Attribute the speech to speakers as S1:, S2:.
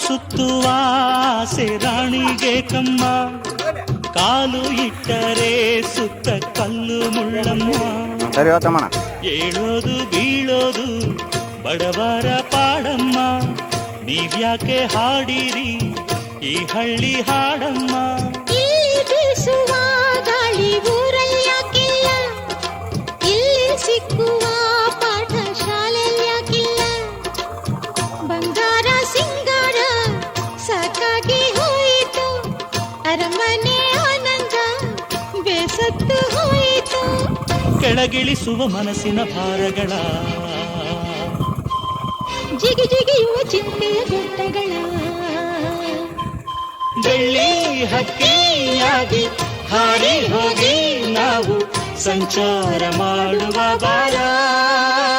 S1: ಸುತ್ತುವ ಆಸೆ ರಾಣಿಗೆ ಕಮ್ಮ, ಕಾಲು ಇಟ್ಟರೆ ಸುತ್ತ ಕಲ್ಲು ಮುಳ್ಳಮ್ಮ.
S2: ಸರಿ ಹೋತಮ್ಮಣ.
S1: ಏಳೋದು ಬೀಳೋದು ಬಡವರ ಪಾಡಮ್ಮ, ನೀವ್ಯಾಕೆ ಹಾಡಿರಿ ಈ ಹಳ್ಳಿ ಹಾಡಮ್ಮ.
S3: ಇಲ್ಲಿ ಬೀಸುವ ಗಾಳಿ ಊರಲ್ಲಿ ಯಾಕಿಲ್ಲ, ಇಲ್ಲಿ ಸಿಕ್ಕುವ ಪಾಠ ಶಾಲೆಯಲ್ಲಿ ಯಾಕಿಲ್ಲ. ಬಂಗಾರ ಸಿಂಗಾರ ಸಾಕಾಗಿ ಹೋಯಿತು, ಅರಮನೆ ಆನಂದ ಬೇಸತ್ತು ಹೋಯಿತು.
S1: ಕೆಳಗಿಳಿಸುವ ಮನಸ್ಸಿನ ಭಾರಗಳ,
S3: ಜಿಗಿ ಜಿಗಿಯುವ ಚಿಂತೆಯ ಗುಡ್ಡಗಳ,
S1: ಬೆಳ್ಳಿ ಹಕ್ಕಿಯಾಗಿ ಹಾರಿ ಹೋಗಿ ನಾವು ಸಂಚಾರ ಮಾಡುವ ಬಾರ.